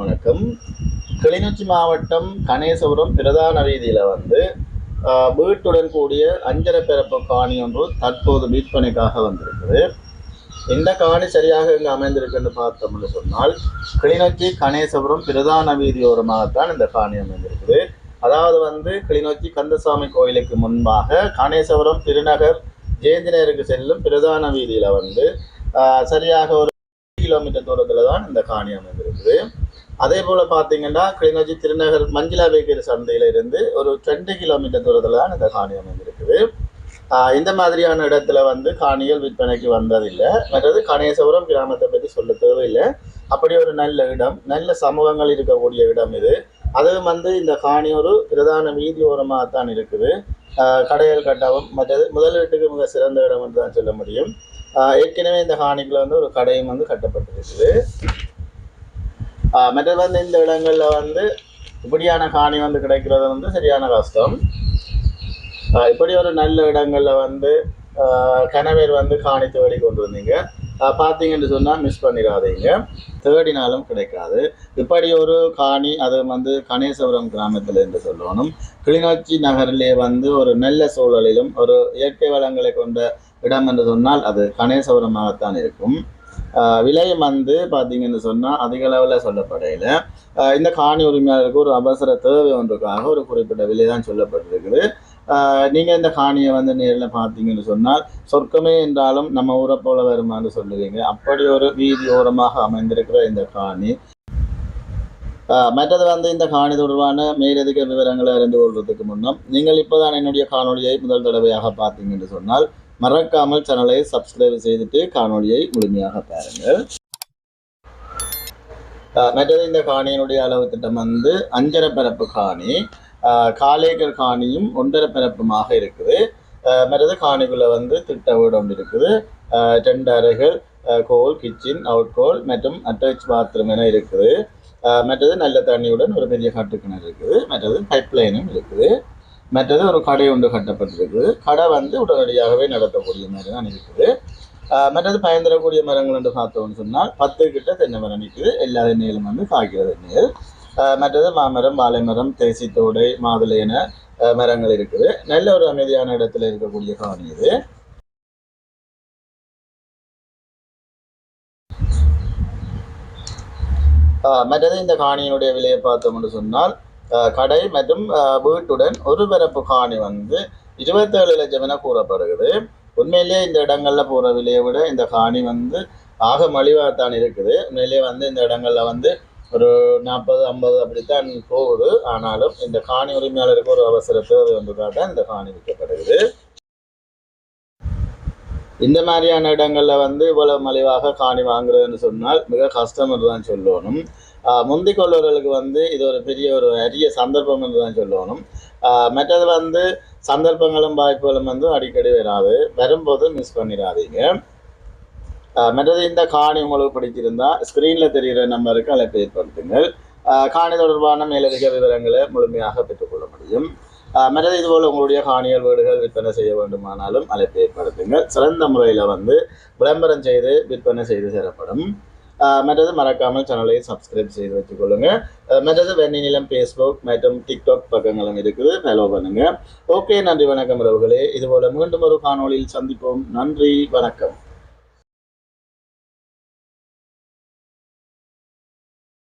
வணக்கம். கிளிநொச்சி மாவட்டம் கணேசபுரம் பிரதான வீதியில் வீட்டுடன் கூடிய அஞ்சரை பிறப்பு காணி ஒன்று தற்போது விற்பனைக்காக வந்திருக்குது. இந்த காணி சரியாக இங்கு அமைந்திருக்குன்னு பார்த்தோம்னு சொன்னால் கிளிநொச்சி கணேசபுரம் பிரதான வீதியோரமாகத்தான் இந்த காணி அமைந்திருக்குது. அதாவது கிளிநொச்சி கந்தசாமி கோயிலுக்கு முன்பாக கணேசபுரம் திருநகர் ஜெயந்தினருக்கு செல்லும் பிரதான வீதியில் சரியாக ஒரு கிலோமீட்டர் தூரத்தில் தான் இந்த காணி அமைந்திருக்குது. அதே போல் பார்த்தீங்கன்னா கிளிநொச்சி திருநகர் மஞ்சிலா பேக்கரி சந்தையில இருந்து ஒரு 2 கிலோமீட்டர் தூரத்தில் தான் இந்த காணி அமைந்திருக்குது. இந்த மாதிரியான இடத்துல காணிகள் விற்பனைக்கு வந்ததில்லை. மற்றது கணேசபுரம் கிராமத்தை பற்றி சொல்ல தேவையில்லை. அப்படி ஒரு நல்ல இடம், நல்ல சமூகங்கள் இருக்கக்கூடிய இடம் இது. அதுவும் இந்த காணி ஒரு பிரதான வீதி ஓரமாகத்தான் இருக்குது. கடைகள் கட்டவும் மற்றது முதலீட்டுக்கு மிக சிறந்த இடம் என்று தான் சொல்ல முடியும். ஏற்கனவே இந்த காணிக்குள்ள ஒரு கடையும் கட்டப்பட்டிருக்குது. மற்றது இந்த இடங்கள்ல இப்படியான காணி கிடைக்கிறது சரியான கஷ்டம். இப்படி ஒரு நல்ல இடங்கள்ல கணவர் காணி தேடி கொண்டு வந்தீங்க பார்த்தீங்கன்னு சொன்னால் மிஸ் பண்ணிடாதீங்க, தேடினாலும் கிடைக்காது. இப்படி ஒரு காணி அது கணேசபுரம் கிராமத்தில் என்று சொல்லணும். கிளிநொச்சி நகரிலே ஒரு நல்ல சூழலிலும் ஒரு இயற்கை வளங்களை கொண்ட இடம் என்று சொன்னால் அது கணேசபுரமாகத்தான் இருக்கும். விலையும் பார்த்தீங்கன்னு சொன்னால் அதிக அளவில் சொல்லப்படையில் இந்த காணி உரிமையாளருக்கு ஒரு அவசர தேவை ஒன்றுக்காக ஒரு குறிப்பிட்ட விலை தான் சொல்லப்பட்டிருக்குது. நீங்கள் இந்த காணியை நேரில் பார்த்தீங்கன்னு சொன்னால் சொர்க்கமே என்றாலும் நம்ம ஊரை போல வருமானு சொல்லுவீங்க. அப்படி ஒரு வீதி ஓரமாக அமைந்திருக்கிற இந்த காணி. மற்றது இந்த காணி தொடர்பான மேலதிக விவரங்களை அறிந்து கொள்வதற்கு முன்னம் நீங்கள் இப்போதான் என்னுடைய காணொலியை முதல் தடவையாக பார்த்தீங்கன்னு சொன்னால் மறக்காமல் சேனலை சப்ஸ்கிரைப் செய்துட்டு காணொலியை முழுமையாக பாருங்கள். மற்றது இந்த காணியினுடைய அளவு திட்டம் 5.5 பரப்பு காணி, காலேக்கர் காணியும் 1.5 பரப்புமாக இருக்குது. மற்றது காணிக்குள்ள திட்ட வீடு ஒன்று இருக்குது. 2 அறைகள், கோல், கிச்சன், அவுட் கோல் மற்றும் அட்டாச் பாத்ரூம் என இருக்குது. மற்றது நல்ல தண்ணியுடன் ஒரு பெரிய கட்டுக்கிணறு இருக்குது. மற்றது பைப் லைனும் இருக்குது. மற்றது ஒரு கடை ஒன்று கட்டப்பட்டிருக்குது. கடை உடனடியாகவே நடத்தக்கூடிய மாதிரி தான் இருக்குது. மற்றது பயன்தரக்கூடிய மரங்கள் என்று பார்த்தோம்னு சொன்னால் 10 கிட்ட தென்னை மரம் நிற்குது. எல்லா எண்ணெயிலும் காய்க்கிற எண்ணெய்கள். மற்றது மாமரம், வாழை மரம், தேசி தோடை, மாதுளை என மரங்கள் இருக்குது. நல்ல ஒரு அமைதியான இடத்துல இருக்கக்கூடிய காணி இது. மற்றது இந்த காணியினுடைய விலையை பார்த்தோம்னு சொன்னால் கடை மற்றும் வீட்டுடன் ஒரு பரப்பு காணி 27 லட்சம் என கூறப்படுகிறது. உண்மையிலேயே இந்த இடங்கள்ல போற விலையை விட இந்த காணி ஆக மலிவாகத்தான் இருக்குது. உண்மையிலேயே இந்த இடங்கள்ல ஒரு 40-50 அப்படித்தான் போகுது. ஆனாலும் இந்த காணி உரிமையாளருக்கு ஒரு அவசர தேவை ஒன்றுக்காக இந்த காணி விற்கப்படுகிறது. இந்த மாதிரியான இடங்கள்ல இவ்வளவு மலிவாக காணி வாங்குறதுன்னு சொன்னால் மிக கஷ்டம் என்று தான் சொல்லணும். முந்திக் கொள்வர்களுக்கு இது ஒரு பெரிய ஒரு அரிய சந்தர்ப்பம் என்று தான் சொல்லணும். மற்றது சந்தர்ப்பங்களும் வாய்ப்புகளும் அடிக்கடி வராது. வரும்போது மிஸ் பண்ணிடாதீங்க. மற்றது இந்த காணி உங்களுக்கு பிடிச்சிருந்தா ஸ்க்ரீனில் தெரிகிற நம்பருக்கு அழைப்பு ஏற்படுத்துங்கள். காணி தொடர்பான மேலதிக விவரங்களை முழுமையாக பெற்றுக்கொள்ள முடியும். மற்றது இதுபோல் உங்களுடைய காணிகள் வீடுகள் விற்பனை செய்ய வேண்டுமானாலும் அழைப்பு ஏற்படுத்துங்கள். சிறந்த முறையில் விளம்பரம் செய்து விற்பனை செய்து தரப்படும். மற்றது மறக்காமல் சேனலை சப்ஸ்கிரைப் செய்து வச்சுக்கொள்ளுங்க. மற்றது வெண்ணிலம் ஃபேஸ்புக் மற்றும் டிக்டாக் பக்கங்களும் இருக்குது, ஃபாலோ பண்ணுங்க. ஓகே, நன்றி, வணக்கம் உறவுகளே. இதுபோல் மீண்டும் ஒரு காணொளியில் சந்திப்போம். நன்றி, வணக்கம்.